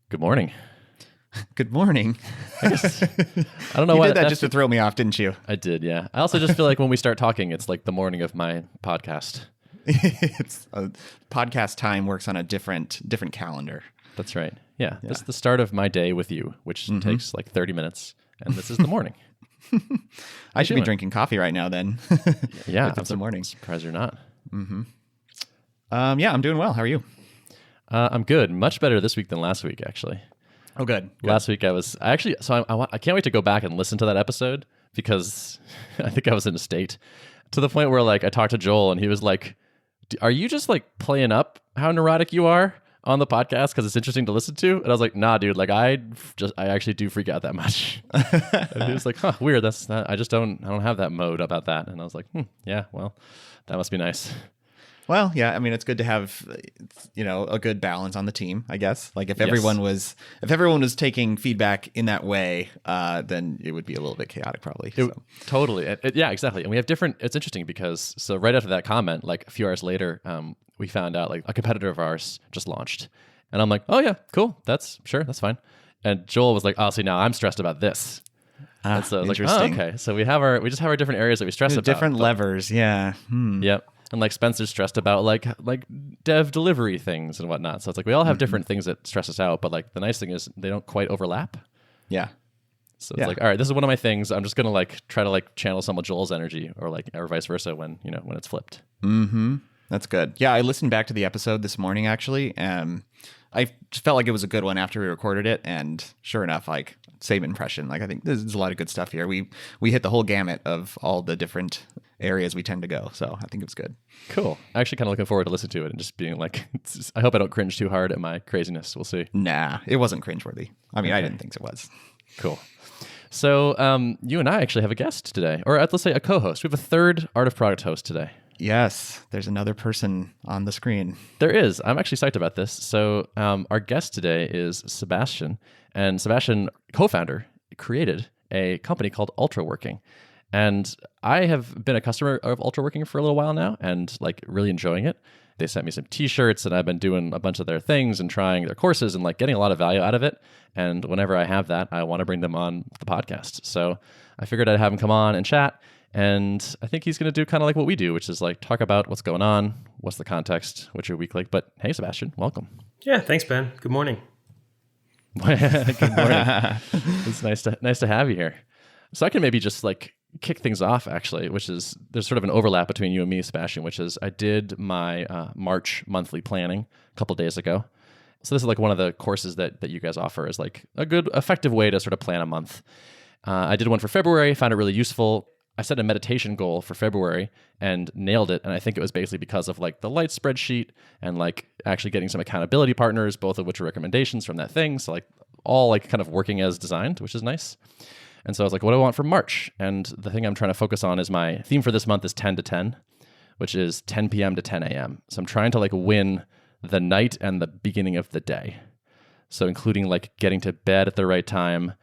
Good morning. Good morning. I don't know You why. did that just to throw me off, didn't you? I did, yeah. I also just feel like when we start talking, it's like the morning of my podcast. It's podcast time works on a different calendar. That's right. Yeah. This is the start of my day with you, which takes like 30 minutes, and this is the morning. I should be drinking coffee right now then. Yeah. If it's the morning. Surprised you're not. Yeah, I'm doing well. How are you? I'm good. Much better this week than last week, actually. Oh, good. Last week I can't wait to go back and listen to that episode because I think I was in a state to the point where like I talked to Joel and he was like, are you just like playing up how neurotic you are on the podcast because it's interesting to listen to? And I was like, nah, dude, like I actually do freak out that much. And he was like, huh, weird. I don't have that mode about that. And I was like, yeah, well, that must be nice. Well, yeah, I mean, it's good to have, a good balance on the team, I guess. Like if everyone was taking feedback in that way, then it would be a little bit chaotic probably. Totally. Yeah, exactly. And we have it's interesting because, so right after that comment, like a few hours later, we found out like a competitor of ours just launched. And I'm like, oh yeah, cool. That's fine. And Joel was like, oh, see, now I'm stressed about this. And so I was like, oh, okay. So we just have our different areas that we stress about. Different levers, yeah. Yep. And like Spencer's stressed about like dev delivery things and whatnot. So it's like we all have different things that stress us out, but like the nice thing is they don't quite overlap. Yeah. So it's like, all right, this is one of my things. I'm just gonna like try to like channel some of Joel's energy or vice versa when it's flipped. Mm-hmm. That's good. Yeah, I listened back to the episode this morning actually. I just felt like it was a good one after we recorded it, and sure enough, like same impression. Like I think there's a lot of good stuff here. We hit the whole gamut of all the different areas we tend to go. So I think it was good. Cool. Actually kind of looking forward to listening to it and just being like, I hope I don't cringe too hard at my craziness. We'll see. Nah, it wasn't cringeworthy. I mean, okay. I didn't think it was. Cool. So you and I actually have a guest today, or let's say a co-host. We have a third Art of Product host today. Yes, there's another person on the screen. There is. I'm actually psyched about this. So our guest today is Sebastian, and Sebastian, co-founder, created a company called Ultraworking. And I have been a customer of Ultraworking for a little while now and like really enjoying it. They sent me some t-shirts and I've been doing a bunch of their things and trying their courses and like getting a lot of value out of it. And whenever I have that, I want to bring them on the podcast. So I figured I'd have him come on and chat. And I think he's going to do kind of like what we do, which is like talk about what's going on, what's the context, what's your week like. But hey, Sebastian, welcome. Yeah, thanks, Ben. Good morning. Good morning. It's nice to have you here. So I can maybe just like kick things off actually, which is there's sort of an overlap between you and me, Sebastian, which is I did my March monthly planning a couple of days ago. So this is like one of the courses that you guys offer is like a good effective way to sort of plan a month. I did one for February, found it really useful. I set a meditation goal for February and nailed it. And I think it was basically because of like the light spreadsheet and like actually getting some accountability partners, both of which are recommendations from that thing. So like all like kind of working as designed, which is nice. And so I was like, what do I want for March? And the thing I'm trying to focus on is my theme for this month is 10 to 10, which is 10 p.m. to 10 a.m. So I'm trying to like win the night and the beginning of the day. So including like getting to bed at the right time,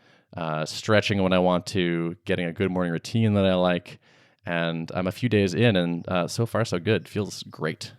stretching when I want to, getting a good morning routine that I like. And I'm a few days in and so far so good. Feels great.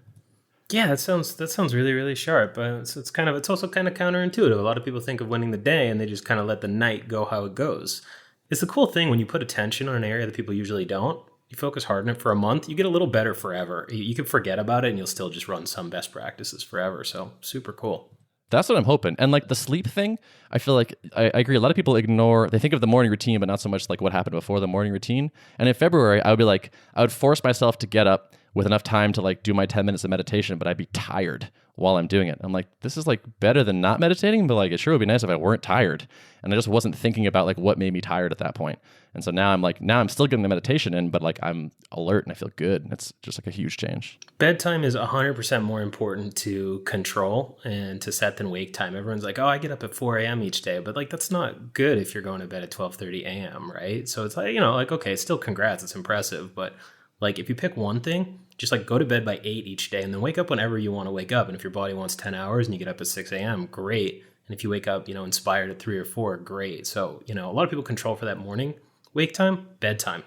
Yeah, that sounds really, really sharp. So it's also kind of counterintuitive. A lot of people think of winning the day and they just kind of let the night go how it goes. It's the cool thing when you put attention on an area that people usually don't. You focus hard on it for a month, you get a little better forever. You can forget about it and you'll still just run some best practices forever. So super cool. That's what I'm hoping. And like the sleep thing, I feel like I agree. A lot of people they think of the morning routine, but not so much like what happened before the morning routine. And in February, I would force myself to get up with enough time to like do my 10 minutes of meditation, but I'd be tired while I'm doing it. I'm like, this is like better than not meditating, but like it sure would be nice if I weren't tired. And I just wasn't thinking about like what made me tired at that point. And so now I'm still getting the meditation in, but like I'm alert and I feel good. It's just like a huge change. Bedtime is 100% more important to control and to set than wake time. Everyone's like, oh, I get up at 4 a.m. each day, but like that's not good if you're going to bed at 12:30 a.m., right? So it's like, like, okay, still congrats, it's impressive, but like if you pick one thing, just like go to bed by 8 each day and then wake up whenever you want to wake up. And if your body wants 10 hours and you get up at 6 a.m., great. And if you wake up, inspired at 3 or 4, great. So, a lot of people control for that morning wake time, bedtime.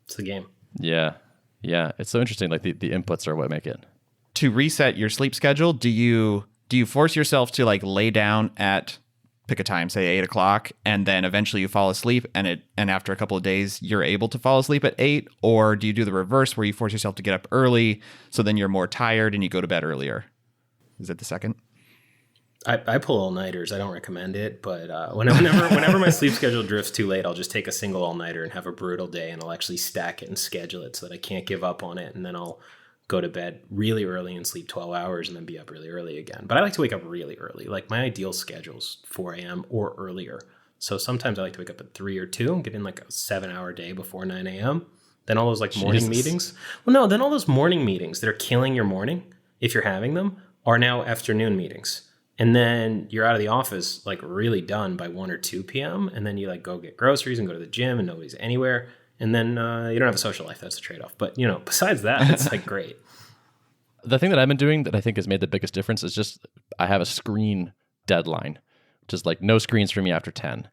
It's the game. Yeah. Yeah. It's so interesting. Like the inputs are what make it. To reset your sleep schedule, do you force yourself to like lay down at pick a time, say 8 o'clock, and then eventually you fall asleep, and after a couple of days you're able to fall asleep at 8? Or do you do the reverse where you force yourself to get up early so then you're more tired and you go to bed earlier? Is it the second? I pull all-nighters. I don't recommend it, but whenever my sleep schedule drifts too late, I'll just take a single all-nighter and have a brutal day, and I'll actually stack it and schedule it so that I can't give up on it, and then I'll go to bed really early and sleep 12 hours and then be up really early again. But I like to wake up really early. Like my ideal schedule's 4 a.m. or earlier. So sometimes I like to wake up at 3 or 2 and get in like a 7-hour day before 9 a.m. Then all those like morning meetings. Well, no, then all those morning meetings that are killing your morning, if you're having them, are now afternoon meetings. And then you're out of the office like really done by 1 or 2 p.m. And then you like go get groceries and go to the gym and nobody's anywhere. And then you don't have a social life. That's the trade-off. But, besides that, it's like great. The thing that I've been doing that I think has made the biggest difference is just I have a screen deadline, which is like no screens for me after 10.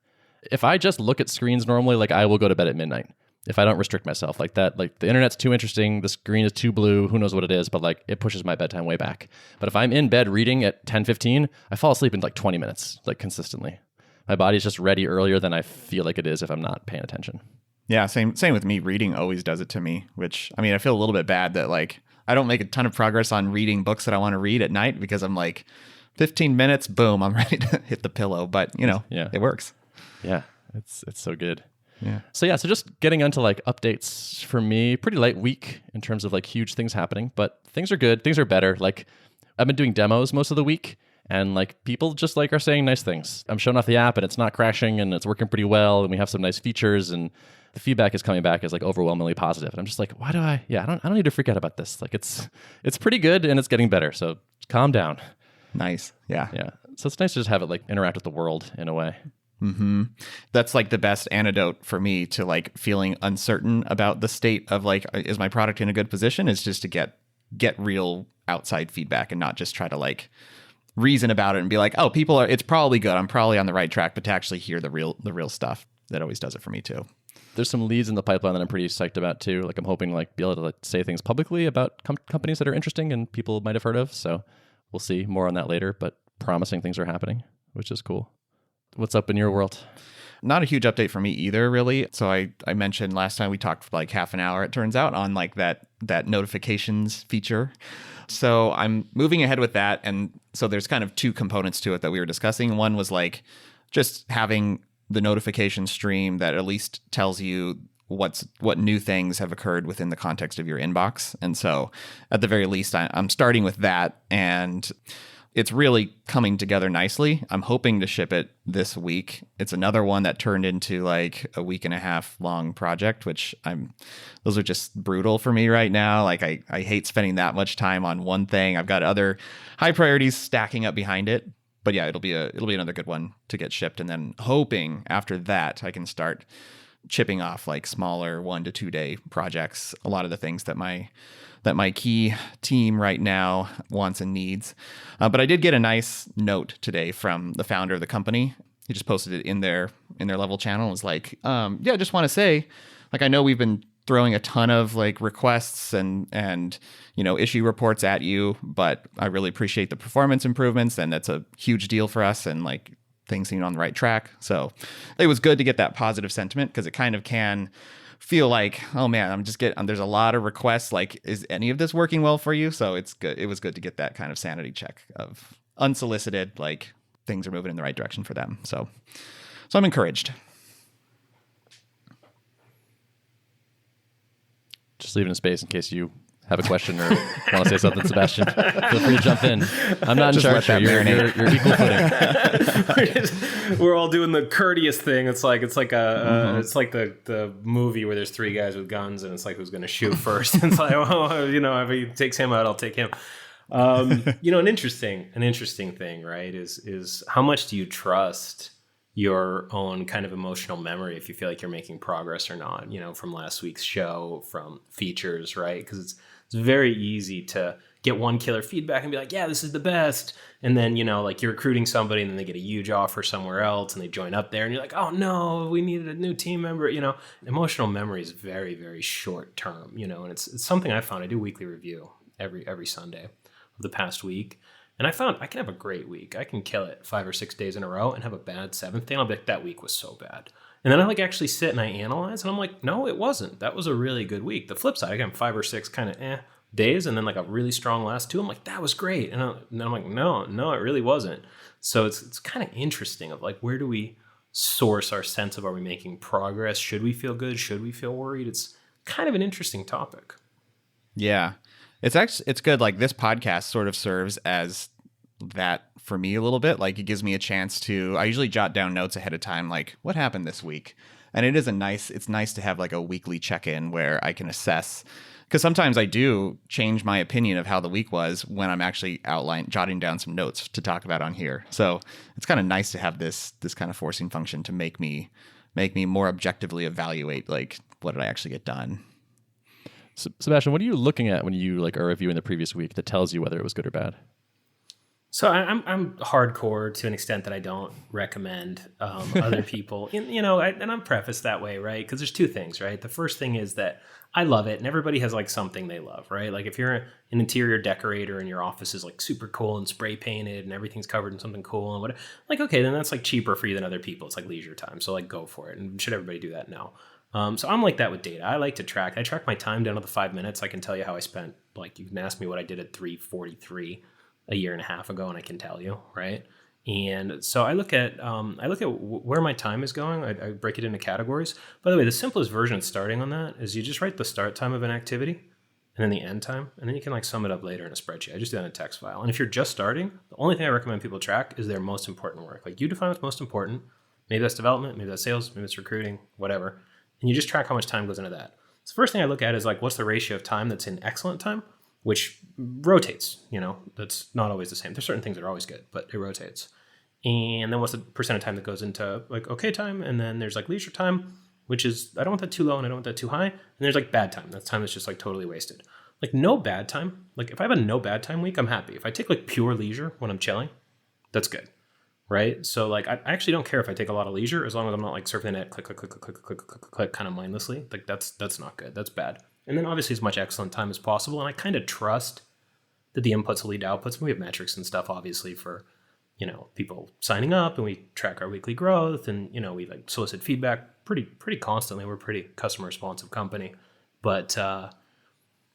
If I just look at screens normally, like I will go to bed at midnight. If I don't restrict myself like that, like the internet's too interesting, the screen is too blue, who knows what it is, but like it pushes my bedtime way back. But if I'm in bed reading at 10:15, I fall asleep in like 20 minutes, like consistently. My body's just ready earlier than I feel like it is if I'm not paying attention. Yeah, same with me. Reading always does it to me, which, I mean, I feel a little bit bad that like I don't make a ton of progress on reading books that I want to read at night because I'm like 15 minutes, boom, I'm ready to hit the pillow. But, It works. Yeah, it's so good. Yeah. So just getting onto like updates for me, pretty light week in terms of like huge things happening, but things are good. Things are better. Like I've been doing demos most of the week and like people just like are saying nice things. I'm showing off the app and it's not crashing and it's working pretty well. And we have some nice features and the feedback is coming back as like overwhelmingly positive. And I'm just like, why do I don't need to freak out about this. Like it's pretty good and it's getting better. So calm down. Nice. Yeah. Yeah. So it's nice to just have it like interact with the world in a way. Mm-hmm. That's like the best antidote for me to like feeling uncertain about the state of like, is my product in a good position? Is just to get real outside feedback and not just try to like reason about it and be like, oh, it's probably good. I'm probably on the right track, but to actually hear the real stuff, that always does it for me too. There's some leads in the pipeline that I'm pretty psyched about too. Like I'm hoping like be able to like, say things publicly about companies that are interesting and people might have heard of. So we'll see more on that later, but promising things are happening, which is cool. What's up in your world? Not a huge update for me either, really. So I mentioned last time we talked for like half an hour, it turns out, on like that notifications feature. So I'm moving ahead with that. And so there's kind of two components to it that we were discussing. One was like just having the notification stream that at least tells you what new things have occurred within the context of your inbox. And so at the very least, I'm starting with that. And it's really coming together nicely. I'm hoping to ship it this week. It's another one that turned into like a 1.5 week long project, which those are just brutal for me right now. Like I hate spending that much time on one thing. I've got other high priorities stacking up behind it. But yeah, it'll be another good one to get shipped. And then hoping after that I can start chipping off like smaller 1 to 2 day projects. A lot of the things that my key team right now wants and needs. But I did get a nice note today from the founder of the company. He just posted it in their level channel. It was like, I just want to say, like, I know we've been throwing a ton of like requests and issue reports at you, but I really appreciate the performance improvements, and that's a huge deal for us, and like things seem on the right track. So it was good to get that positive sentiment, because it kind of can feel like, oh man, there's a lot of requests. Like, is any of this working well for you? So it's good. It was good to get that kind of sanity check of unsolicited, like things are moving in the right direction for them. So I'm encouraged. Just leaving a space in case you have a question or want to say something, Sebastian. Feel free to jump in. I'm not in charge here. You're equal footing. We're all doing the courteous thing. It's like the movie where there's 3 guys with guns and it's like who's going to shoot first. It's like, if he takes him out, I'll take him. An interesting thing, right? Is how much do you trust your own kind of emotional memory if you feel like you're making progress or not, from last week's show, from features, right? Because it's very easy to get one killer feedback and be like, yeah, this is the best. And then, like you're recruiting somebody and then they get a huge offer somewhere else and they join up there and you're like, oh no, we needed a new team member. Emotional memory is very, very short term, and it's something I found. I do weekly review every Sunday of the past week. And I found I can have a great week. I can kill it 5 or 6 days in a row and have a bad seventh day. And I'll be like, that week was so bad. And then I like actually sit and I analyze and I'm like, no, it wasn't. That was a really good week. The flip side, I got 5 or 6 kind of days and then like a really strong last 2. I'm like, that was great. And then I'm like, no, it really wasn't. So it's kind of interesting of like, where do we source our sense of, are we making progress? Should we feel good? Should we feel worried? It's kind of an interesting topic. Yeah. It's good. Like this podcast sort of serves as that for me a little bit. Like it gives me a chance I usually jot down notes ahead of time, like what happened this week. And it's nice to have like a weekly check-in where I can assess, because sometimes I do change my opinion of how the week was when I'm actually jotting down some notes to talk about on here. So it's kind of nice to have this kind of forcing function to make me more objectively evaluate like what did I actually get done. Sebastian, what are you looking at when you like are reviewing the previous week that tells you whether it was good or bad? So I'm hardcore to an extent that I don't recommend other people, and I'm prefaced that way, right? Because there's 2 things, right? The first thing is that I love it, and everybody has like something they love, right? Like if you're an interior decorator and your office is like super cool and spray painted and everything's covered in something cool and whatever, like okay, then that's like cheaper for you than other people. It's like leisure time, so like go for it. And should everybody do that? No. So I'm like that with data. I like to track. I track my time down to the 5 minutes. I can tell you how I spent. Like you can ask me what I did at 3:43 a year and a half ago, and I can tell you, right? And so I look at where my time is going. I break it into categories. By the way, the simplest version starting on that is you just write the start time of an activity and then the end time, and then you can like sum it up later in a spreadsheet. I just do that in a text file. And if you're just starting, the only thing I recommend people track is their most important work. Like you define what's most important. Maybe that's development, maybe that's sales, maybe it's recruiting, whatever. And you just track how much time goes into that. So the first thing I look at is like, what's the ratio of time that's in excellent time, which rotates, that's not always the same. There's certain things that are always good, but it rotates. And then what's the percent of time that goes into like okay time? And then there's like leisure time, which is, I don't want that too low and I don't want that too high. And there's like bad time. That's time that's just like totally wasted. Like no bad time. Like if I have a no bad time week, I'm happy. If I take like pure leisure when I'm chilling, that's good. Right. So like, I actually don't care if I take a lot of leisure as long as I'm not like surfing the net, click, click, click, click, click, click, click, click, click, kind of mindlessly. Like that's not good. That's bad. And then obviously as much excellent time as possible. And I kind of trust that the inputs will lead to outputs. We have metrics and stuff, obviously, for, people signing up, and we track our weekly growth, and, we like solicit feedback pretty constantly. We're a pretty customer responsive company. But, I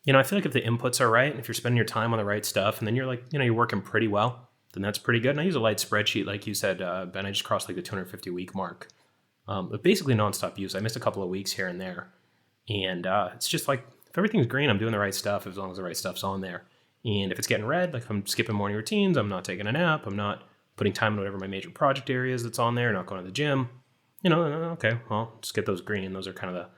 feel like if the inputs are right, and if you're spending your time on the right stuff, and then you're like, you're working pretty well, then that's pretty good. And I use a light spreadsheet, like you said, Ben. I just crossed like the 250 week mark. But basically nonstop use. I missed a couple of weeks here and there. And it's just like, if everything's green, I'm doing the right stuff as long as the right stuff's on there. And if it's getting red, like if I'm skipping morning routines, I'm not taking a nap, I'm not putting time in whatever my major project areas that's on there, not going to the gym, okay, well, just get those green. Those are kind of the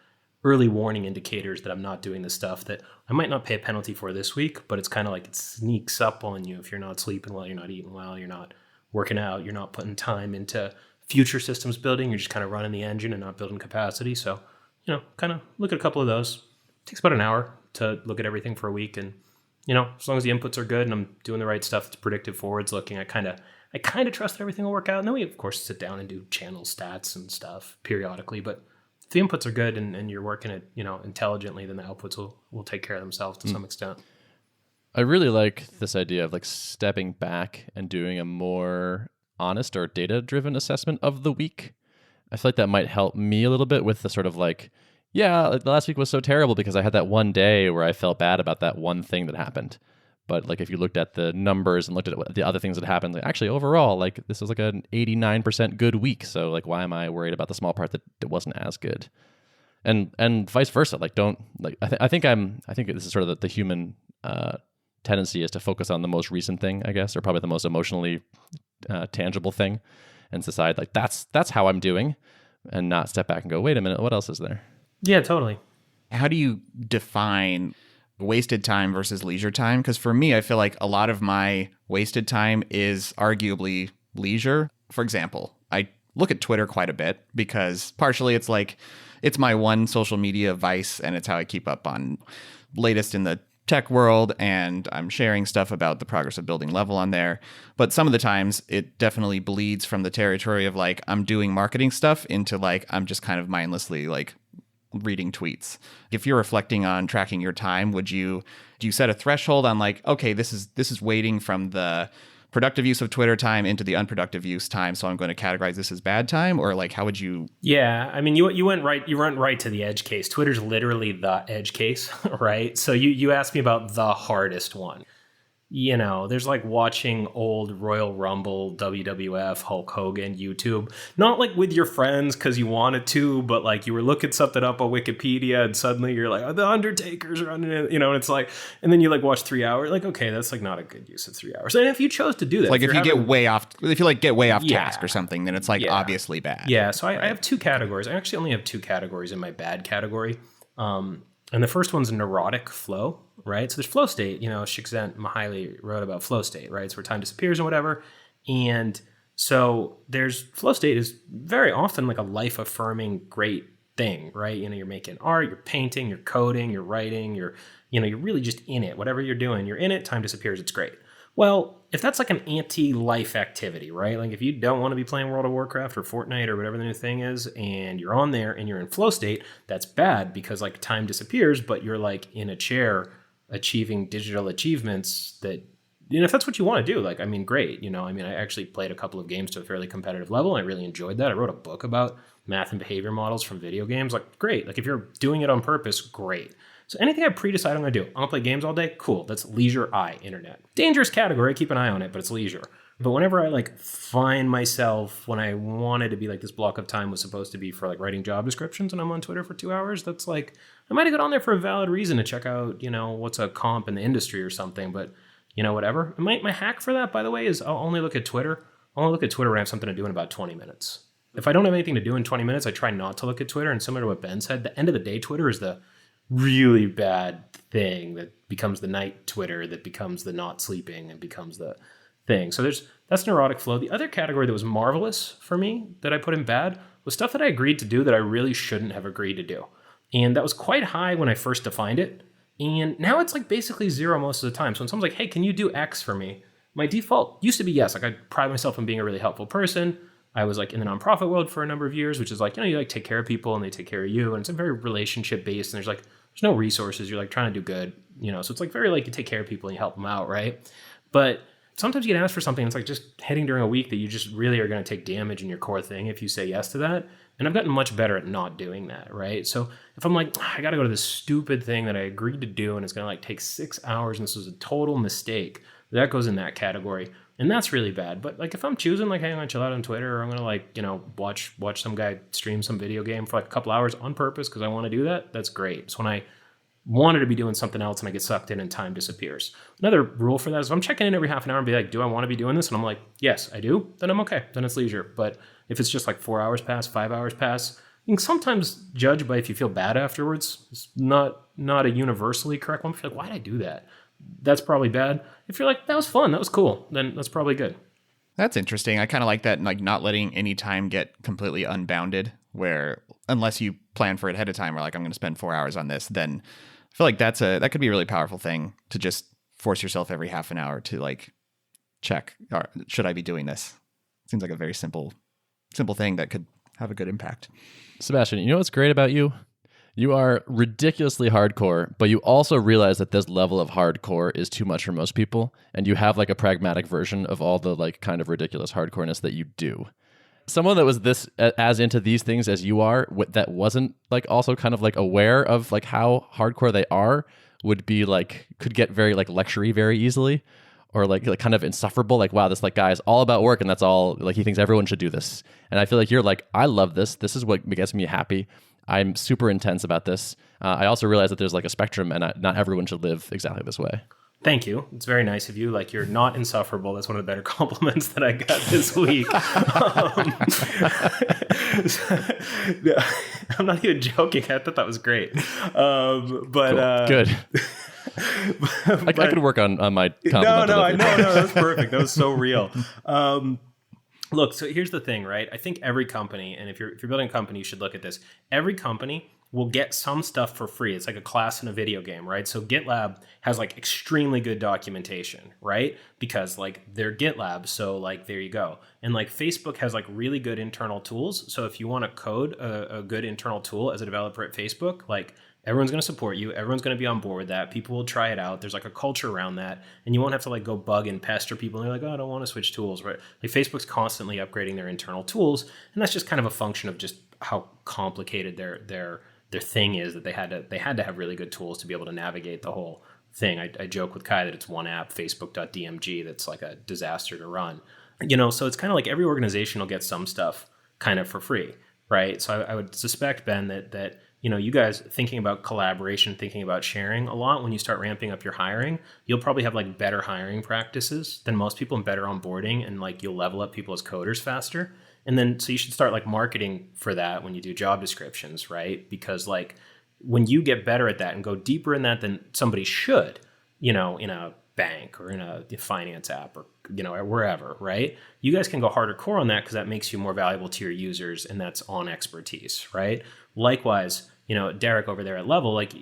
early warning indicators that I'm not doing the stuff that I might not pay a penalty for this week, but it's kind of like it sneaks up on you if you're not sleeping well, you're not eating well, you're not working out, you're not putting time into future systems building, you're just kind of running the engine and not building capacity. So, kind of look at a couple of those. It takes about an hour to look at everything for a week, and as long as the inputs are good and I'm doing the right stuff, it's predictive forwards looking, I kind of trust that everything will work out. And then we, of course, sit down and do channel stats and stuff periodically. But if the inputs are good and you're working it, intelligently, then the outputs will take care of themselves to some extent. I really like this idea of like stepping back and doing a more honest or data-driven assessment of the week. I feel like that might help me a little bit with the sort of like, the last week was so terrible because I had that one day where I felt bad about that one thing that happened. But like if you looked at the numbers and looked at the other things that happened, like actually overall, like this was like an 89% good week. So like why am I worried about the small part that wasn't as good? And vice versa. Like don't like I think this is sort of the human tendency is to focus on the most recent thing, I guess, or probably the most emotionally tangible thing, and decide like that's how I'm doing, and not step back and go, wait a minute, what else is there? Yeah, totally. How do you define wasted time versus leisure time? Because for me, I feel like a lot of my wasted time is arguably leisure. For example, I look at Twitter quite a bit because partially it's like it's my one social media vice, and it's how I keep up on latest in the tech world, and I'm sharing stuff about the progress of building level on there. But some of the times it definitely bleeds from the territory of like I'm doing marketing stuff into like I'm just kind of mindlessly like reading tweets. If you're reflecting on tracking your time, do you set a threshold on like, okay, this is waiting from the productive use of Twitter time into the unproductive use time, so I'm going to categorize this as bad time? Or like, how would you? Yeah, I mean, you went right to the edge case. Twitter's literally the edge case, right? So you asked me about the hardest one. You know, there's like watching old Royal Rumble, WWF, Hulk Hogan, YouTube, not like with your friends because you wanted to, but like you were looking something up on Wikipedia and suddenly you're like, oh, the Undertaker's running it, you know, and it's like, and then you like watch 3 hours, like, okay, that's like not a good use of 3 hours. And if you chose to do that, Like if you get way off task or something, then it's like obviously bad. Yeah. So I have two categories. I actually only have two categories in my bad category. And the first one's neurotic flow, right? So there's flow state, you know, Csikszentmihalyi wrote about flow state, right? It's where time disappears and whatever. And so there's flow state is very often like a life affirming great thing, right? You know, you're making art, you're painting, you're coding, you're writing, you're really just in it. Whatever you're doing, you're in it, time disappears, it's great. Well, if that's like an anti-life activity, right? Like if you don't want to be playing World of Warcraft or Fortnite or whatever the new thing is, and you're on there and you're in flow state, that's bad because like time disappears, but you're like in a chair achieving digital achievements that, you know, if that's what you want to do, like, I mean, great. You know, I mean, I actually played a couple of games to a fairly competitive level. And I really enjoyed that. I wrote a book about math and behavior models from video games. Like, great. Like if you're doing it on purpose, great. So anything I pre-decide I'm going to do, I'm going to play games all day, cool. That's leisure eye internet. Dangerous category, keep an eye on it, but it's leisure. But whenever I like find myself, when I wanted to be like this block of time was supposed to be for like writing job descriptions and I'm on Twitter for 2 hours, that's like, I might have got on there for a valid reason to check out, you know, what's a comp in the industry or something, but you know, whatever. My hack for that, by the way, is I'll only look at Twitter. I'll only look at Twitter when I have something to do in about 20 minutes. If I don't have anything to do in 20 minutes, I try not to look at Twitter. And similar to what Ben said, the end of the day, Twitter is the really bad thing that becomes the night Twitter, that becomes the not sleeping and becomes the thing. So that's neurotic flow. The other category that was marvelous for me that I put in bad was stuff that I agreed to do that I really shouldn't have agreed to do. And that was quite high when I first defined it. And now it's like basically zero most of the time. So when someone's like, hey, can you do X for me? My default used to be yes. Like I pride myself on being a really helpful person. I was like in the nonprofit world for a number of years, which is like, you know, you like take care of people and they take care of you. And it's a very relationship based. And there's no resources. You're like trying to do good, you know? So it's like very like you take care of people and you help them out. Right. But sometimes you get asked for something. It's like just hitting during a week that you just really are going to take damage in your core thing if you say yes to that. And I've gotten much better at not doing that. Right. So if I'm like, I got to go to this stupid thing that I agreed to do and it's going to like take 6 hours and this was a total mistake, that goes in that category. And that's really bad. But like if I'm choosing like, hey, I'm gonna chill out on Twitter, or I'm gonna like, you know, watch some guy stream some video game for like a couple hours on purpose because I want to do that, that's great. So when I wanted to be doing something else and I get sucked in and time disappears. Another rule for that is if I'm checking in every half an hour and be like, do I want to be doing this? And I'm like, yes, I do, then I'm okay. Then it's leisure. But if it's just like 4 hours pass, 5 hours pass, you can sometimes judge by if you feel bad afterwards. It's not a universally correct one. If you're like, why did I do that? That's probably bad. If you're like, that was fun, that was cool, then that's probably good. That's interesting. I kind of like that, like not letting any time get completely unbounded, where unless you plan for it ahead of time, or like I'm going to spend 4 hours on this, then I feel like that could be a really powerful thing to just force yourself every half an hour to like check, should I be doing this? Seems like a very simple thing that could have a good impact. Sebastian, you know what's great about you? You are ridiculously hardcore, but you also realize that this level of hardcore is too much for most people, and you have like a pragmatic version of all the like kind of ridiculous hardcoreness that you do. Someone that was this as into these things as you are, that wasn't like also kind of like aware of like how hardcore they are, would be like, could get very like lectury very easily, or like kind of insufferable. Like, wow, this like guy is all about work and that's all, like he thinks everyone should do this. And I feel like you're like, I love this. This is what gets me happy. I'm super intense about this. I also realize that there's like a spectrum and not everyone should live exactly this way. Thank you. It's very nice of you. Like, you're not insufferable. That's one of the better compliments that I got this week. I'm not even joking. I thought that was great. Cool. Good. I could work on my compliment. No, that's perfect. That was so real. Look, so here's the thing, right? I think every company, and if you're building a company, you should look at this. Every company will get some stuff for free. It's like a class in a video game, right? So GitLab has like extremely good documentation, right? Because like they're GitLab, so like there you go. And like Facebook has like really good internal tools. So if you want to code a good internal tool as a developer at Facebook, like Everyone's going to support you. Everyone's going to be on board with that. People will try it out. There's like a culture around that, and you won't have to like go bug and pester people. And you're like, oh, I don't want to switch tools, right? Like Facebook's constantly upgrading their internal tools, and that's just kind of a function of just how complicated their thing is, that they had to have really good tools to be able to navigate the whole thing. I joke with Kai that it's one app, Facebook.dmg, that's like a disaster to run. So it's kind of like every organization will get some stuff kind of for free, right? So I would suspect, Ben, that you guys thinking about collaboration, thinking about sharing a lot when you start ramping up your hiring, you'll probably have like better hiring practices than most people and better onboarding, and like you'll level up people as coders faster. And then so you should start like marketing for that when you do job descriptions, right? Because like when you get better at that and go deeper in that than somebody should, in a bank or in a finance app or wherever, right? You guys can go harder core on that because that makes you more valuable to your users, and that's on expertise, right? Likewise, Derrick over there at Level, like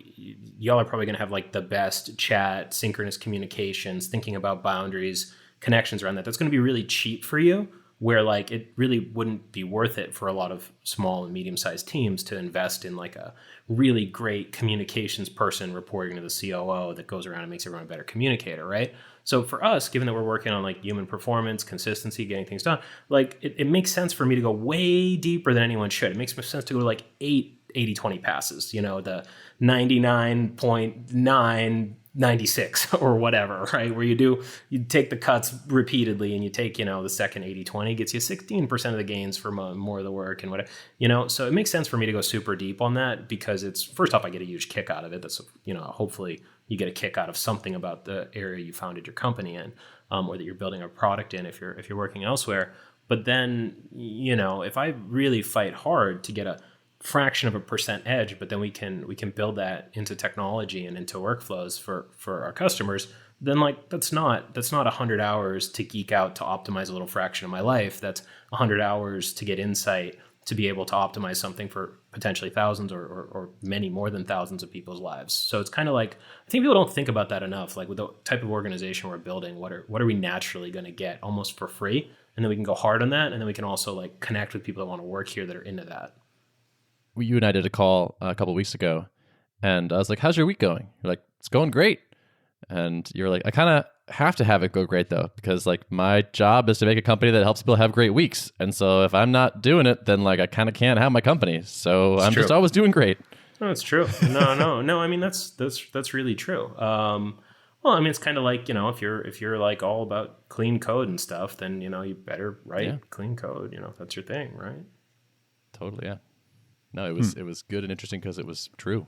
y'all are probably going to have like the best chat, synchronous communications, thinking about boundaries, connections around that. That's going to be really cheap for you, where like it really wouldn't be worth it for a lot of small and medium-sized teams to invest in like a really great communications person reporting to the COO that goes around and makes everyone a better communicator, right? So for us, given that we're working on like human performance, consistency, getting things done, like it makes sense for me to go way deeper than anyone should. It makes sense to go to like 80-20 passes, the 99.9 96 or whatever, right? Where you take the cuts repeatedly, and you take, the second 80-20 gets you 16% of the gains for more of the work and whatever, so it makes sense for me to go super deep on that, because it's, first off, I get a huge kick out of it. That's, hopefully you get a kick out of something about the area you founded your company in, or that you're building a product in if you're working elsewhere. But then, if I really fight hard to get a fraction of a percent edge, but then we can build that into technology and into workflows for our customers, then like that's not 100 hours to geek out to optimize a little fraction of my life. That's 100 hours to get insight to be able to optimize something for potentially thousands or many more than thousands of people's lives. So it's kind of like, I think people don't think about that enough. Like with the type of organization we're building, what are we naturally going to get almost for free? And then we can go hard on that. And then we can also like connect with people that want to work here that are into that. You and I did a call a couple of weeks ago, and I was like, how's your week going? You're like, it's going great. And you're like, I kind of have to have it go great though, because like my job is to make a company that helps people have great weeks. And so if I'm not doing it, then like I kind of can't have my company. So I'm just always doing great. No, it's true. No. I mean, that's really true. Well, I mean, it's kind of like, if you're like all about clean code and stuff, then, you better write clean code, if that's your thing, right? Totally. Yeah. No, it was good and interesting because it was true.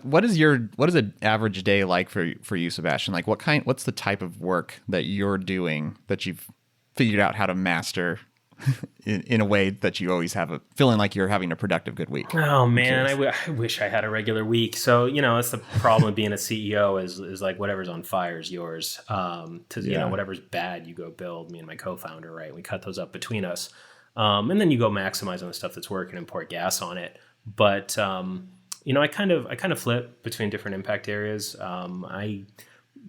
What is an average day like for you, Sebastian? Like what's the type of work that you're doing that you've figured out how to master in a way that you always have feeling like you're having a productive, good week? Oh man, I wish I had a regular week. So, that's the problem with being a CEO is like whatever's on fire is yours. Whatever's bad, you go build. Me and my co-founder, right? We cut those up between us. And then you go maximize on the stuff that's working and pour gas on it. But, I kind of flip between different impact areas. I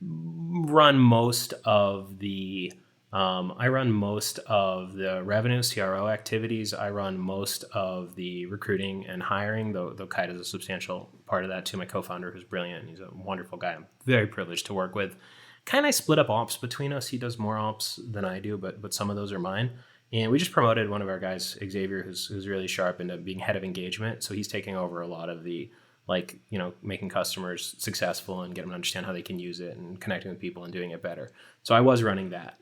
run most of the revenue CRO activities. I run most of the recruiting and hiring, though Kai is a substantial part of that too. My co-founder, who's brilliant. He's a wonderful guy. I'm very privileged to work with. Kind of split up ops between us. He does more ops than I do, but some of those are mine. And we just promoted one of our guys, Xavier, who's really sharp, into being head of engagement. So he's taking over a lot of the, making customers successful and get them to understand how they can use it and connecting with people and doing it better. So I was running that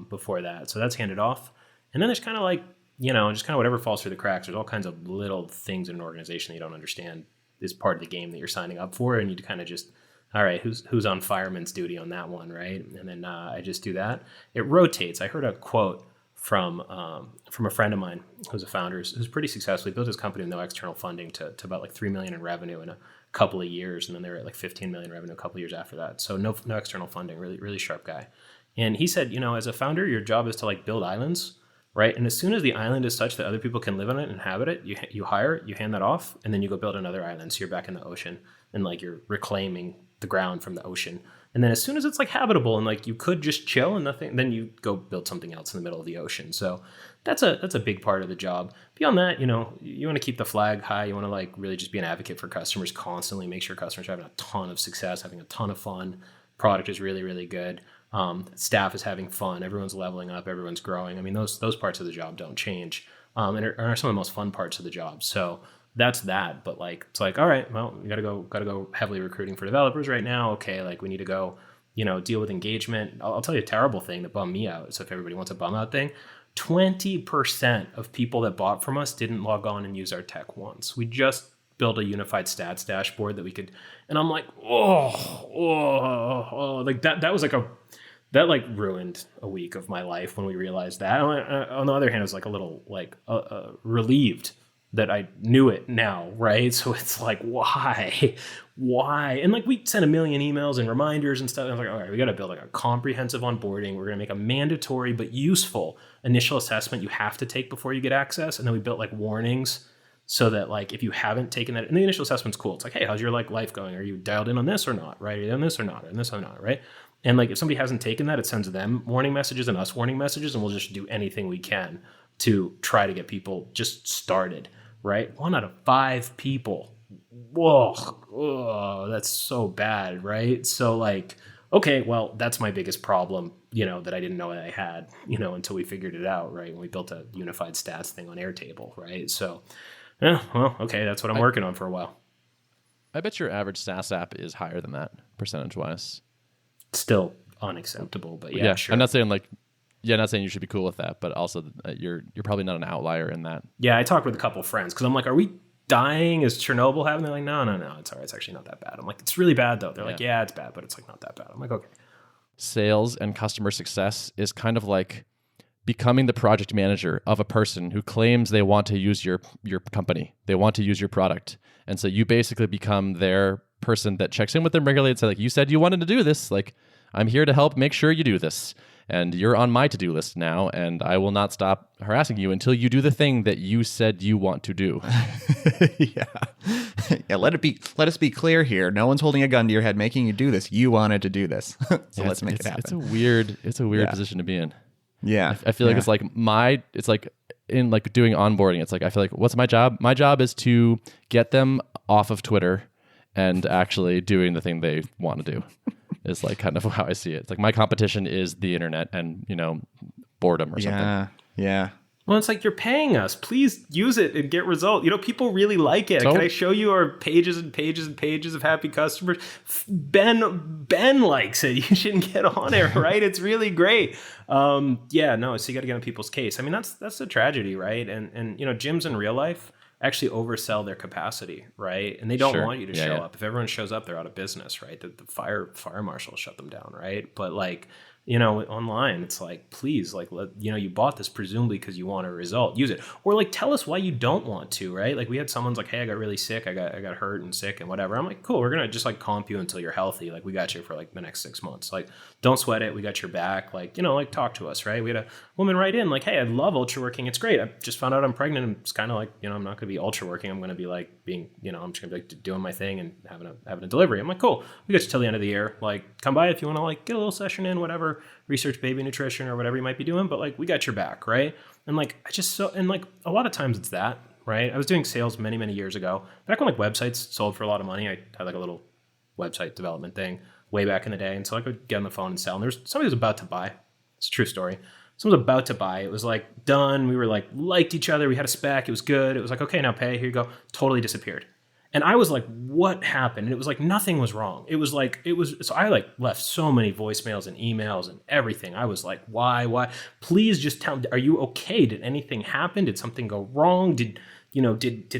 before that. So that's handed off. And then there's kind of like, just kind of whatever falls through the cracks. There's all kinds of little things in an organization that you don't understand is part of the game that you're signing up for. And you kind of just, all right, who's on fireman's duty on that one, right? And then I just do that. It rotates. I heard a quote from a friend of mine who's a founder who's pretty successful. He built his company with no external funding to about like $3 million in revenue in a couple of years, and then they were at like 15 million revenue a couple of years after that. So no external funding. Really really sharp guy. And he said, as a founder, your job is to like build islands, right? And as soon as the island is such that other people can live on it and inhabit it, you hire, you hand that off, and then you go build another island. So you're back in the ocean and like you're reclaiming the ground from the ocean. And then as soon as it's like habitable and like you could just chill and nothing, then you go build something else in the middle of the ocean. So that's a big part of the job. Beyond that, you know, you want to keep the flag high. You want to like really just be an advocate for customers constantly, make sure customers are having a ton of success, having a ton of fun. Product is really, really good. Staff is having fun. Everyone's leveling up. Everyone's growing. I mean, those parts of the job don't change, and are some of the most fun parts of the job. So that's that. But like, it's like, all right, well, we gotta go heavily recruiting for developers right now. Okay, like we need to go, you know, deal with engagement. I'll tell you a terrible thing that bummed me out. So if everybody wants a bum out thing, 20% of people that bought from us didn't log on and use our tech once. We just built a unified stats dashboard that we could, and I'm like, like that was like that like ruined a week of my life when we realized that. On the other hand, I was like a little like relieved that I knew it now, right? So it's like, why? And like we sent a million emails and reminders and stuff. I was like, all right, we got to build like a comprehensive onboarding. We're going to make a mandatory but useful initial assessment you have to take before you get access. And then we built like warnings so that like if you haven't taken that, and the initial assessment's cool. It's like, hey, how's your like life going? Are you dialed in on this or not? Right? Are you on this or not? And this or not? Right? And like if somebody hasn't taken that, it sends them warning messages and us warning messages, and we'll just do anything we can to try to get people just started. Right? 1 out of 5 people. Whoa, that's so bad, right? So like, okay, well, that's my biggest problem, you know, that I didn't know I had, you know, until we figured it out, right? When we built a unified stats thing on Airtable, right? So, yeah, well, okay, that's what I'm working on for a while. I bet your average SaaS app is higher than that, percentage-wise. Still unacceptable, but yeah, sure. I'm not saying like, yeah, not saying you should be cool with that, but also you're probably not an outlier in that. Yeah, I talked with a couple of friends because I'm like, are we dying? Is Chernobyl happening? They're like, no, it's all right. It's actually not that bad. I'm like, it's really bad though. They're like, yeah, it's bad, but it's like not that bad. I'm like, okay. Sales and customer success is kind of like becoming the project manager of a person who claims they want to use your company. They want to use your product. And so you basically become their person that checks in with them regularly and say like, you said you wanted to do this. Like, I'm here to help make sure you do this. And you're on my to-do list now, and I will not stop harassing you until you do the thing that you said you want to do. Yeah. Let us be clear here. No one's holding a gun to your head making you do this. You wanted to do this. So let's make it happen. It's a weird position to be in. Yeah. I feel like it's like in like doing onboarding. It's like, I feel like, what's my job? My job is to get them off of Twitter and actually doing the thing they want to do. Is like kind of how I see it. It's like my competition is the internet and, you know, boredom or something. Yeah. Well, it's like, you're paying us. Please use it and get results. You know, people really like it. Can I show you our pages and pages and pages of happy customers? Ben likes it. You shouldn't get on it, right? It's really great. So you got to get on people's case. I mean, that's the tragedy, right? And you know, gyms in real life actually oversell their capacity, right? And they don't want you to show up. If everyone shows up, they're out of business, right? The fire marshal shut them down, right? But like, you know, online, it's like, please, like, you bought this presumably because you want a result. Use it. Or like, tell us why you don't want to, right? Like we had someone's like, hey, I got really sick. I got hurt and sick and whatever. I'm like, cool. We're going to just like comp you until you're healthy. Like we got you for like the next 6 months. Like, don't sweat it. We got your back. Like, you know, like talk to us, right? We had a woman write in like, hey, I love Ultraworking. It's great. I just found out I'm pregnant. And it's kind of like, you know, I'm not going to be Ultraworking. I'm going to be like being, you know, I'm just going to be like doing my thing and having a delivery. I'm like, cool. We got you till the end of the year. Like, come by if you want to like get a little session in, whatever. Research baby nutrition or whatever you might be doing, but like we got your back, right? And like like a lot of times it's that, right? I was doing sales many years ago, back when like websites sold for a lot of money. I had like a little website development thing way back in the day, and so I could get on the phone and sell. And there's somebody was about to buy. It's a true story. Someone was about to buy. It was like done. We were like liked each other. We had a spec. It was good. It was like, okay, now pay. Here you go. Totally disappeared. And I was like, what happened? And it was like, nothing was wrong. So I like left so many voicemails and emails and everything. I was like, why? Please just tell me, are you okay? Did anything happen? Did something go wrong? Did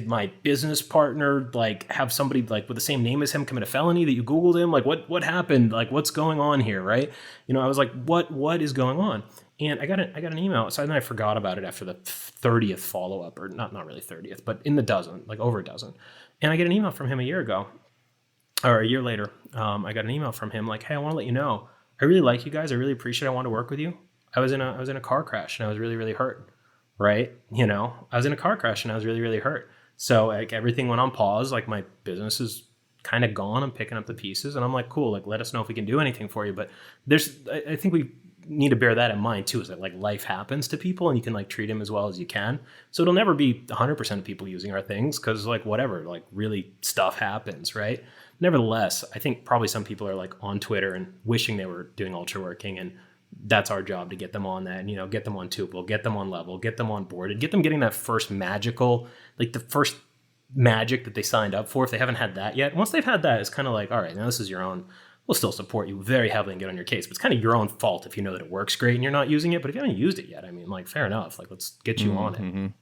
my business partner like have somebody like with the same name as him commit a felony that you Googled him? Like what happened? Like what's going on here? Right. You know, I was like, what is going on? And I got an email. So then I forgot about it after the 30th follow-up, or not really 30th, but in the dozen, like over a dozen. And I get an email from him a year later. I got an email from him like, hey, I want to let you know, I really like you guys. I really appreciate it. I want to work with you. I was in a car crash and I was really, really hurt. Right. You know, I was in a car crash and I was really, really hurt. So like everything went on pause. Like my business is kind of gone. I'm picking up the pieces, and I'm like, cool, like let us know if we can do anything for you. But I think we need to bear that in mind too, is that like life happens to people and you can like treat them as well as you can. So it'll never be 100% of people using our things, because like whatever, like really stuff happens, right? Nevertheless, I think probably some people are like on Twitter and wishing they were doing Ultraworking, and that's our job to get them on that, and, you know, get them on Tuple, get them on Level, get them on board, and get them getting that first magical, like the first magic that they signed up for if they haven't had that yet. Once they've had that, it's kind of like, all right, now this is your own. We'll still support you very heavily and get on your case, but it's kind of your own fault if you know that it works great and you're not using it. But if you haven't used it yet, I mean, like, fair enough. Like, let's get you on it.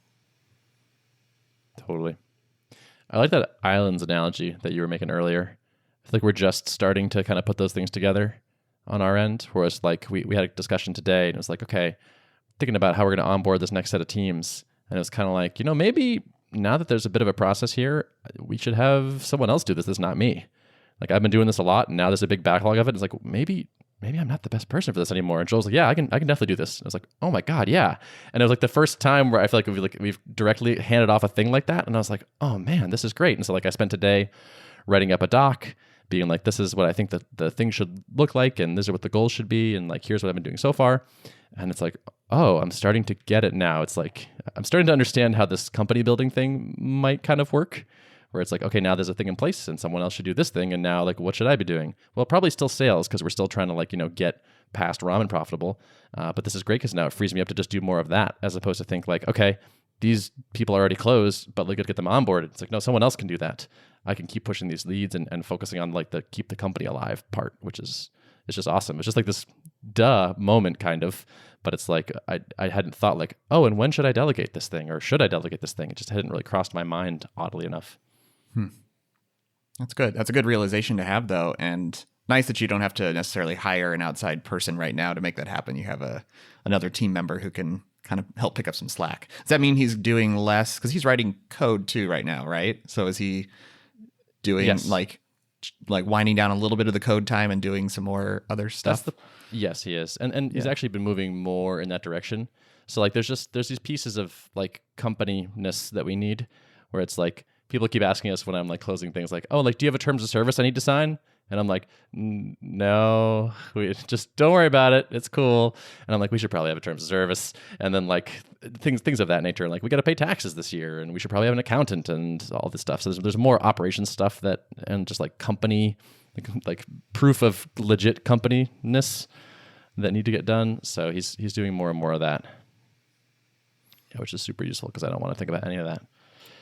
Totally. I like that islands analogy that you were making earlier. I feel like we're just starting to kind of put those things together on our end. Whereas, like, we had a discussion today, and it was like, okay, thinking about how we're going to onboard this next set of teams. And it was kind of like, you know, maybe now that there's a bit of a process here, we should have someone else do this. This is not me. Like, I've been doing this a lot, and now there's a big backlog of it. It's like, maybe I'm not the best person for this anymore. And Joel's like, yeah, I can definitely do this. And I was like, oh my God, yeah. And it was like the first time where I feel like we've directly handed off a thing like that. And I was like, oh man, this is great. And so like I spent a day writing up a doc, being like, this is what I think that the thing should look like, and these are what the goals should be, and like, here's what I've been doing so far. And it's like, oh, I'm starting to get it now. It's like, I'm starting to understand how this company building thing might kind of work. Where it's like, okay, now there's a thing in place and someone else should do this thing. And now, like, what should I be doing? Well, probably still sales, because we're still trying to, like, you know, get past ramen profitable. But this is great because now it frees me up to just do more of that, as opposed to think like, okay, these people are already closed, but we got to get them onboarded. It's like, no, someone else can do that. I can keep pushing these leads and focusing on like the keep the company alive part, which is, it's just awesome. It's just like this moment kind of, but it's like, I hadn't thought like, oh, and when should I delegate this thing? Or should I delegate this thing? It just hadn't really crossed my mind, oddly enough. That's good. That's a good realization to have, though. And nice that you don't have to necessarily hire an outside person right now to make that happen. You have another team member who can kind of help pick up some slack. Does that mean he's doing less? Because he's writing code too right now, right? So is he doing like winding down a little bit of the code time and doing some more other stuff? Yes, he is. And he's actually been moving more in that direction. So like there's these pieces of like company-ness that we need, where it's like, people keep asking us when I'm like closing things like, oh, like, do you have a terms of service I need to sign? And I'm like, no, we just don't worry about it. It's cool. And I'm like, we should probably have a terms of service. And then like things of that nature. Like, we got to pay taxes this year, and we should probably have an accountant and all this stuff. So there's more operations stuff and just like company, like proof of legit company-ness that need to get done. So he's doing more and more of that, which is super useful because I don't want to think about any of that.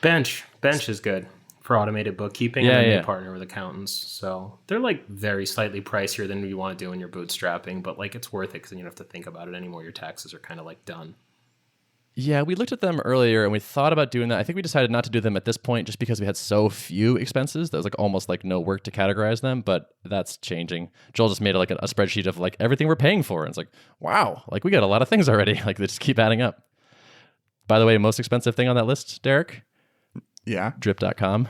Bench is good for automated bookkeeping, and then they partner with accountants. So they're like very slightly pricier than you want to do when you're bootstrapping, but like it's worth it because then you don't have to think about it anymore. Your taxes are kind of like done. Yeah, we looked at them earlier and we thought about doing that. I think we decided not to do them at this point just because we had so few expenses. That was like almost like no work to categorize them, but that's changing. Joel just made like a spreadsheet of like everything we're paying for. And it's like, wow, like we got a lot of things already. Like they just keep adding up. By the way, most expensive thing on that list, Derrick? Yeah. Drip.com.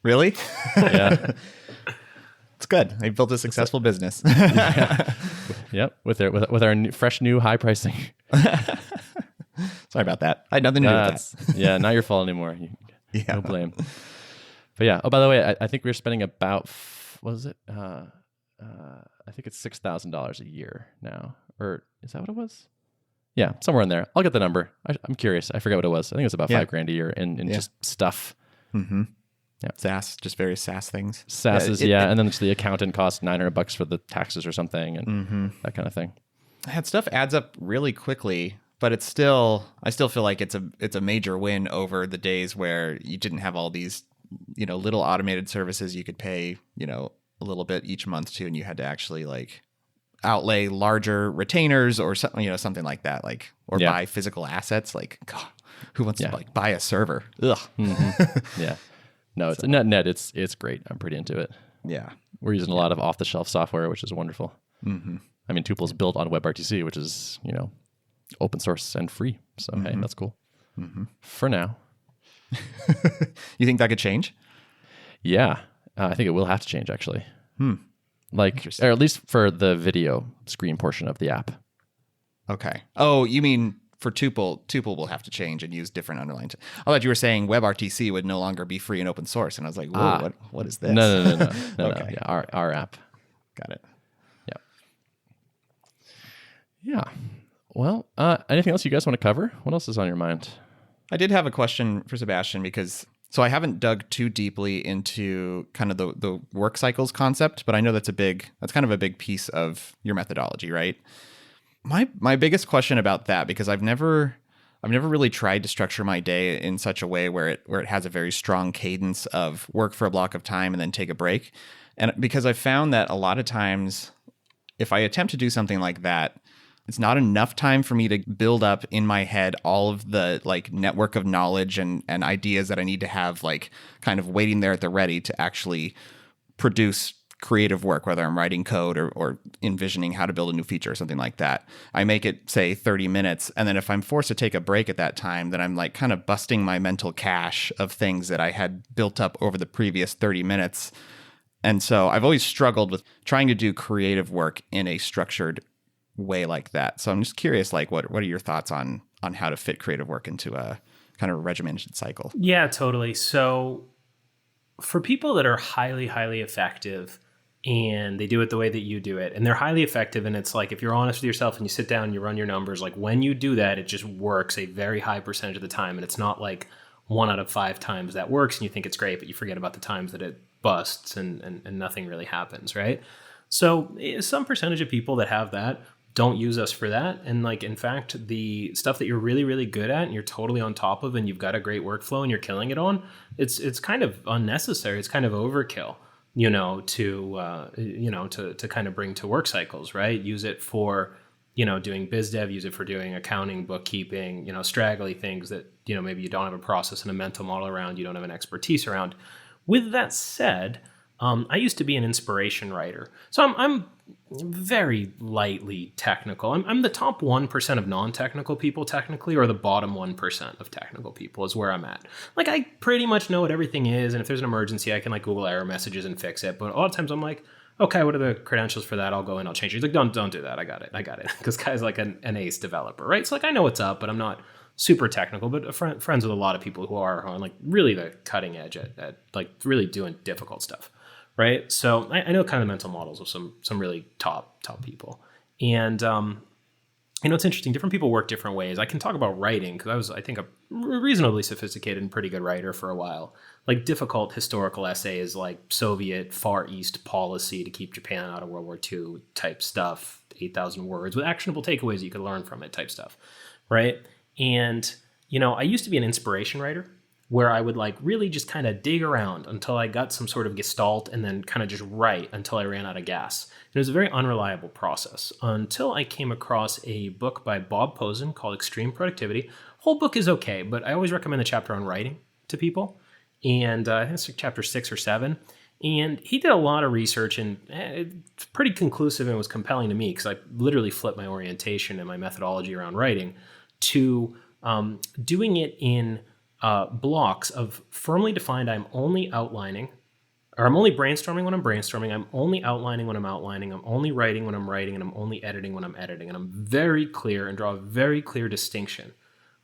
Really? Yeah. It's good. They built a successful business. Yep. With our fresh new high pricing. Sorry about that. I had nothing to do with that. Yeah, not your fault anymore. No blame. But yeah. Oh, by the way, I think we were spending about, what was it? I think it's $6,000 a year now. Or is that what it was? Yeah, somewhere in there. I'll get the number. I'm curious. I forget what it was. I think it was about $5,000 a year in just stuff. Mm-hmm. Yeah, SaaS, just various SaaS things. SaaS, and then the accountant costs $900 for the taxes or something, and that kind of thing. That stuff adds up really quickly, but I still feel like it's a major win over the days where you didn't have all these, little automated services you could pay, a little bit each month to, and you had to actually like outlay larger retainers or something, something like that, like, or buy physical assets. Like, God, who wants to like buy a server? Ugh. Mm-hmm. Yeah. No, it's net. It's great. I'm pretty into it. Yeah. We're using a lot of off the shelf software, which is wonderful. Mm-hmm. I mean, Tuple is built on WebRTC, which is, open source and free. So, hey, that's cool. Mm-hmm. For now. You think that could change? Yeah. I think it will have to change, actually. Like, or at least for the video screen portion of the app. Okay. Oh, you mean for Tuple will have to change and use different underlying. I thought you were saying WebRTC would no longer be free and open source, and I was like, whoa, what is this? No. Okay. No. Yeah, our app. Got it. Yeah. Well, anything else you guys want to cover? What else is on your mind? I did have a question for Sebastian because I haven't dug too deeply into kind of the work cycles concept, but I know that's kind of a big piece of your methodology, right? My biggest question about that, because I've never really tried to structure my day in such a way where it has a very strong cadence of work for a block of time and then take a break. And because I've found that a lot of times if I attempt to do something like that, it's not enough time for me to build up in my head all of the like network of knowledge and ideas that I need to have like kind of waiting there at the ready to actually produce creative work, whether I'm writing code or envisioning how to build a new feature or something like that. I make it, say, 30 minutes. And then if I'm forced to take a break at that time, then I'm like kind of busting my mental cache of things that I had built up over the previous 30 minutes. And so I've always struggled with trying to do creative work in a structured way like that. So I'm just curious, like, what are your thoughts on how to fit creative work into a kind of regimented cycle? Yeah, totally. So for people that are highly, highly effective and they do it the way that you do it, and they're highly effective, and it's like, if you're honest with yourself and you sit down and you run your numbers, like when you do that, it just works a very high percentage of the time. And it's not like 1 out of 5 times that works and you think it's great, but you forget about the times that it busts and nothing really happens, right? So some percentage of people that have that don't use us for that. And like, in fact, the stuff that you're really, really good at and you're totally on top of and you've got a great workflow and you're killing it on, it's kind of unnecessary. It's kind of overkill, to kind of bring to work cycles, right? Use it for, doing biz dev, use it for doing accounting, bookkeeping, straggly things that, maybe you don't have a process and a mental model around, you don't have an expertise around. With that said, I used to be an inspiration writer. So I'm very lightly technical. I'm the top 1% of non-technical people technically, or the bottom 1% of technical people is where I'm at. Like, I pretty much know what everything is. And if there's an emergency, I can like Google error messages and fix it. But a lot of times I'm like, okay, what are the credentials for that? I'll go in, I'll change it. He's like, don't do that. I got it. Because guy's like an ace developer, right? So like, I know what's up, but I'm not super technical, but friends with a lot of people who are on like really the cutting edge at like really doing difficult stuff. Right. So I know kind of the mental models of some really top people. And, it's interesting. Different people work different ways. I can talk about writing because I was, I think, a reasonably sophisticated and pretty good writer for a while. Like difficult historical essays like Soviet Far East policy to keep Japan out of World War II type stuff, 8,000 words with actionable takeaways you could learn from it type stuff. Right. And, I used to be an inspiration writer, where I would like really just kind of dig around until I got some sort of gestalt and then kind of just write until I ran out of gas. And it was a very unreliable process until I came across a book by Bob Posen called Extreme Productivity. Whole book is okay, but I always recommend the chapter on writing to people. And I think it's like chapter 6 or 7. And he did a lot of research and it's pretty conclusive and was compelling to me because I literally flipped my orientation and my methodology around writing to doing it in blocks of firmly defined, I'm only outlining, or I'm only brainstorming when I'm brainstorming, I'm only outlining when I'm outlining, I'm only writing when I'm writing, and I'm only editing when I'm editing. And I'm very clear and draw a very clear distinction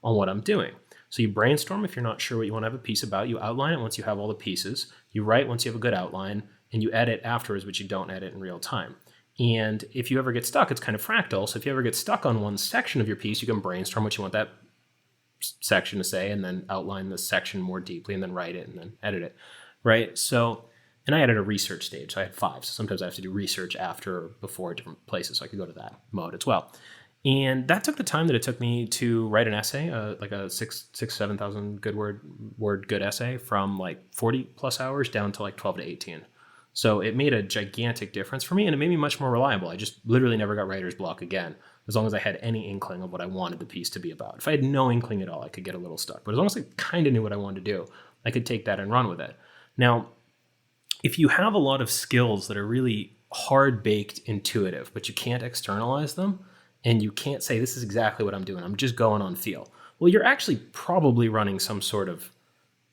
on what I'm doing. So you brainstorm if you're not sure what you want to have a piece about, you outline it once you have all the pieces, you write once you have a good outline, and you edit afterwards, but you don't edit in real time. And if you ever get stuck, it's kind of fractal. So if you ever get stuck on one section of your piece, you can brainstorm what you want that section to say and then outline the section more deeply and then write it and then edit it, right? So, and I had a research stage, so I had 5. So sometimes I have to do research after or before different places, so I could go to that mode as well. And that took the time that it took me to write an essay, like a 7,000 good word good essay from like 40 plus hours down to like 12 to 18. So it made a gigantic difference for me and it made me much more reliable. I just literally never got writer's block again, as long as I had any inkling of what I wanted the piece to be about. If I had no inkling at all, I could get a little stuck. But as long as I kind of knew what I wanted to do, I could take that and run with it. Now, if you have a lot of skills that are really hard-baked intuitive, but you can't externalize them, and you can't say, this is exactly what I'm doing, I'm just going on feel, well, you're actually probably running some sort of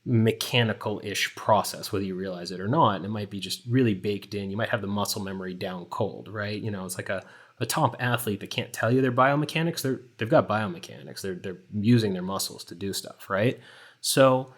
mechanical-ish process, whether you realize it or not. And it might be just really baked in. You might have the muscle memory down cold, right? It's like a a top athlete that can't tell you their biomechanics, they've got biomechanics. They're using their muscles to do stuff, right? So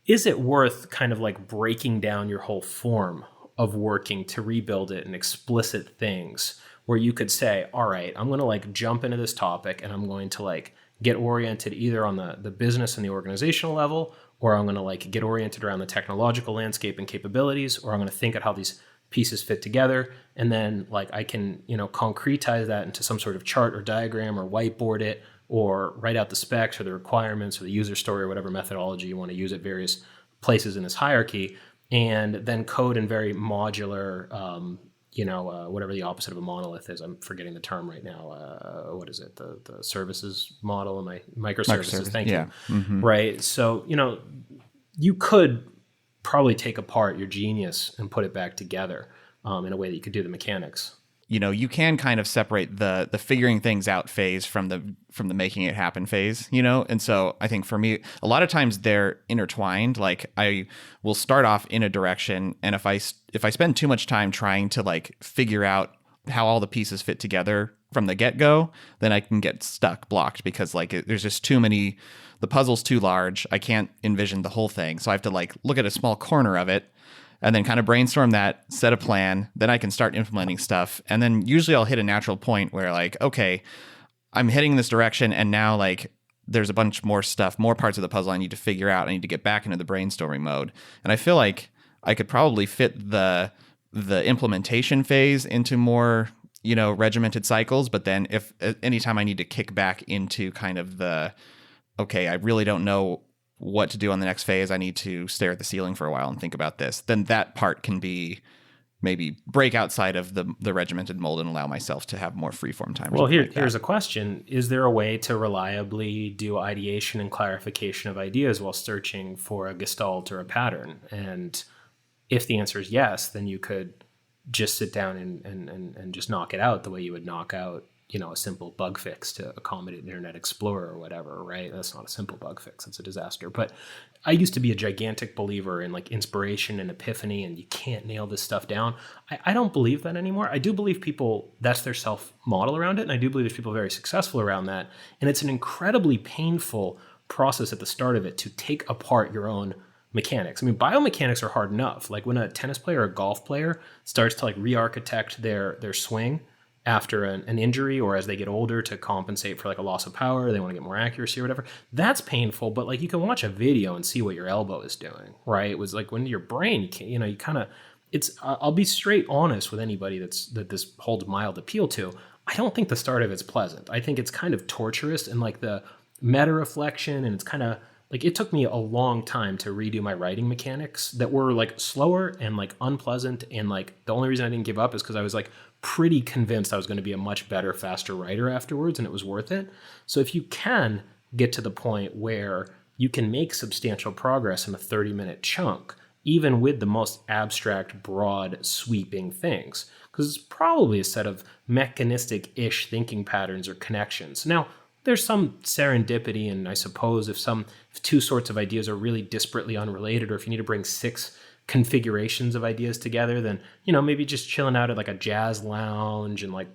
is it worth kind of like breaking down your whole form of working to rebuild it in explicit things where you could say, all right, I'm going to like jump into this topic and I'm going to like get oriented either on the business and the organizational level, or I'm going to like get oriented around the technological landscape and capabilities, or I'm going to think at how these pieces fit together. And then like I can, concretize that into some sort of chart or diagram, or whiteboard it, or write out the specs or the requirements or the user story or whatever methodology you want to use at various places in this hierarchy, and then code in very modular, whatever the opposite of a monolith is. I'm forgetting the term right now. What is it? The services model and microservices. Thank you. Mm-hmm. Right. So, you could probably take apart your genius and put it back together in a way that you could do the mechanics. You can kind of separate the figuring things out phase from the making it happen phase, And so I think for me, a lot of times they're intertwined. Like I will start off in a direction, and if I spend too much time trying to like figure out how all the pieces fit together from the get-go, then I can get blocked because like there's just too many, the puzzle's too large. I can't envision the whole thing. So I have to like look at a small corner of it and then kind of brainstorm that, set a plan. Then I can start implementing stuff. And then usually I'll hit a natural point where like, okay, I'm heading in this direction, and now like there's a bunch more stuff, more parts of the puzzle I need to figure out. I need to get back into the brainstorming mode. And I feel like I could probably fit the implementation phase into more, regimented cycles. But then if anytime I need to kick back into kind of okay, I really don't know what to do on the next phase, I need to stare at the ceiling for a while and think about this, then that part can be maybe break outside of the regimented mold and allow myself to have more freeform time. Well, here's a question. Is there a way to reliably do ideation and clarification of ideas while searching for a gestalt or a pattern? And if the answer is yes, then you could just sit down and just knock it out the way you would knock out a simple bug fix to accommodate Internet Explorer or whatever, right? That's not a simple bug fix. It's a disaster. But I used to be a gigantic believer in like inspiration and epiphany, and you can't nail this stuff down. I don't believe that anymore. I do believe people, that's their self-model around it. And I do believe there's people very successful around that. And it's an incredibly painful process at the start of it to take apart your own mechanics. I mean, biomechanics are hard enough. Like when a tennis player or a golf player starts to like re-architect their swing after an injury, or as they get older to compensate for like a loss of power, they want to get more accuracy or whatever. That's painful, but like you can watch a video and see what your elbow is doing, right? It was like when your brain, you kind of, I'll be straight honest with anybody that this holds mild appeal to. I don't think the start of it's pleasant. I think it's kind of torturous and like the meta reflection, and it's kind of like it took me a long time to redo my writing mechanics that were like slower and like unpleasant. And like the only reason I didn't give up is because I was like pretty convinced I was going to be a much better, faster writer afterwards, and it was worth it. So if you can get to the point where you can make substantial progress in a 30-minute chunk, even with the most abstract, broad, sweeping things, because it's probably a set of mechanistic-ish thinking patterns or connections. Now, there's some serendipity, and I suppose if two sorts of ideas are really disparately unrelated, or if you need to bring 6 configurations of ideas together, then maybe just chilling out at like a jazz lounge and like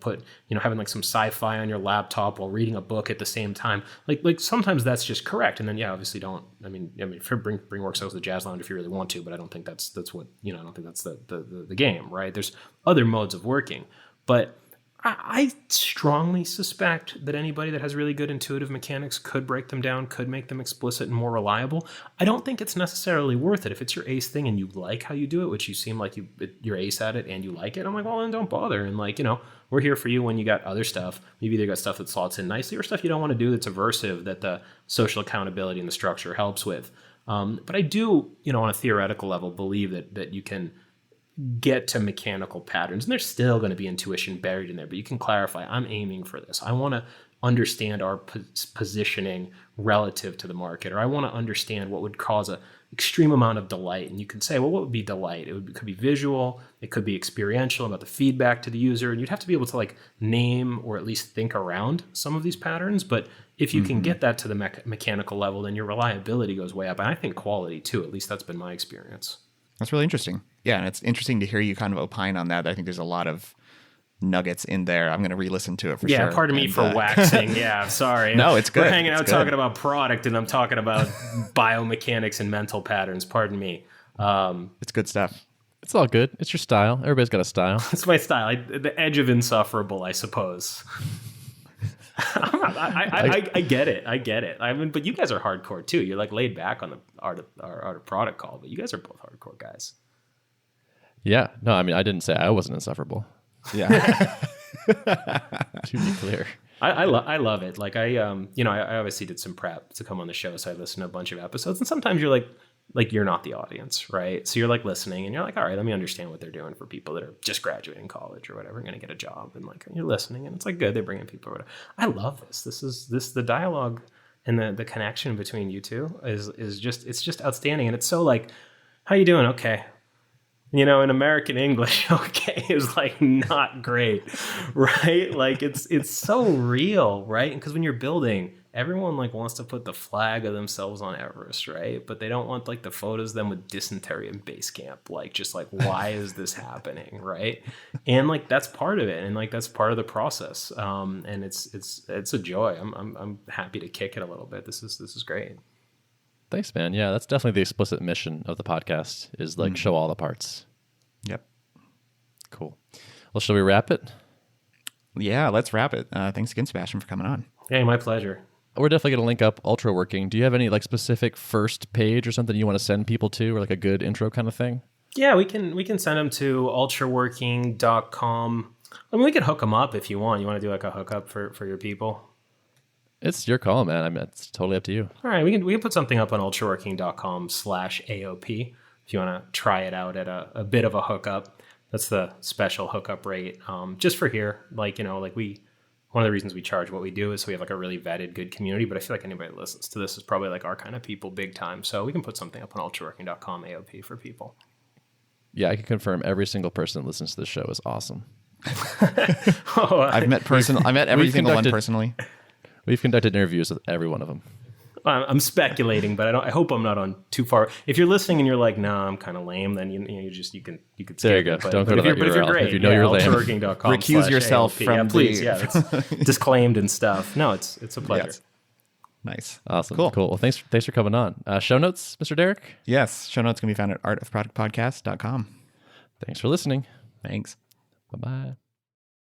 having like some sci-fi on your laptop while reading a book at the same time, like sometimes that's just correct. And then obviously bring work cells to the jazz lounge if you really want to, but I don't think that's what I don't think that's the game, right? There's other modes of working, but I strongly suspect that anybody that has really good intuitive mechanics could break them down, could make them explicit and more reliable. I don't think it's necessarily worth it. If it's your ace thing and you like how you do it, which you seem like you're ace at it and you like it, I'm like, well, then don't bother. And like, we're here for you when you got other stuff. Maybe they got stuff that slots in nicely, or stuff you don't want to do that's aversive, that the social accountability and the structure helps with. But I do, on a theoretical level, believe that you can get to mechanical patterns, and there's still going to be intuition buried in there, but you can clarify, I'm aiming for this. I want to understand our positioning relative to the market, or I want to understand what would cause an extreme amount of delight. And you can say, well, what would be delight? It could be visual, it could be experiential, about the feedback to the user, and you'd have to be able to like name or at least think around some of these patterns. But if you can get that to the mechanical level, then your reliability goes way up, and I think quality too. At least that's been my experience. That's really interesting. Yeah, and it's interesting to hear you kind of opine on that. I think there's a lot of nuggets in there. I'm going to re-listen to it for sure. Yeah, pardon me for waxing. Yeah, sorry. No, it's good. We're hanging out It's talking good. about product, and I'm talking about biomechanics and mental patterns. Pardon me. It's good stuff. It's all good. It's your style. Everybody's got a style. It's my style. The edge of insufferable, I suppose. I get it. I get it. I mean, but you guys are hardcore too. You're like laid back on the art of product call, but you guys are both hardcore guys. Yeah. No, I mean, I didn't say I wasn't insufferable. Yeah. To be clear. I love it. Like I obviously did some prep to come on the show, so I listened to a bunch of episodes, and sometimes you're like you're not the audience, right? So you're like listening and you're like, all right, let me understand what they're doing for people that are just graduating college or whatever, going to get a job. And like, you're listening and it's like good. They bring in people or whatever. I love this. The dialogue and the connection between you two is just outstanding. And it's so like, how you doing? Okay. In American English, okay, is like not great, right? Like it's so real, right? Because when you're building, everyone like wants to put the flag of themselves on Everest, right? But they don't want like the photos of them with dysentery in base camp. Like, just like, why is this happening, right? And like that's part of it, and like that's part of the process. And it's a joy. I'm happy to kick it a little bit. This is great. Thanks, man. Yeah, that's definitely the explicit mission of the podcast is like show all the parts. Yep. Cool. Well, shall we wrap it? Yeah, let's wrap it. Thanks again, Sebastian, for coming on. Hey, my pleasure. We're definitely going to link up Ultraworking. Do you have any like specific first page or something you want to send people to, or like a good intro kind of thing? Yeah, we can send them to ultraworking.com. I mean, we can hook them up if you want. You want to do like a hookup for your people? It's your call, man. I mean, it's totally up to you. All right, we can put something up on ultraworking.com/AOP if you want to try it out at a bit of a hookup. That's the special hookup rate, just for here. Like, one of the reasons we charge what we do is so we have like a really vetted, good community. But I feel like anybody that listens to this is probably like our kind of people big time. So we can put something up on ultraworking.com AOP for people. Yeah, I can confirm every single person that listens to this show is awesome. I met every single one personally. We've conducted interviews with every one of them. I'm speculating, but I hope I'm not on too far. If you're listening and you're like, "Nah, I'm kind of lame," then you can skip there you go. it. But, Don't go to that URL. But if you're great, if you know you're lame, ultraworking.com recuse yourself AOP. from yeah, please. the... Yeah, it's disclaimed and stuff. No, it's a pleasure. Yes. Nice. Awesome. Cool. Well, thanks for coming on. Show notes, Mr. Derrick? Yes. Show notes can be found at artofproductpodcast.com. Thanks for listening. Thanks. Bye-bye.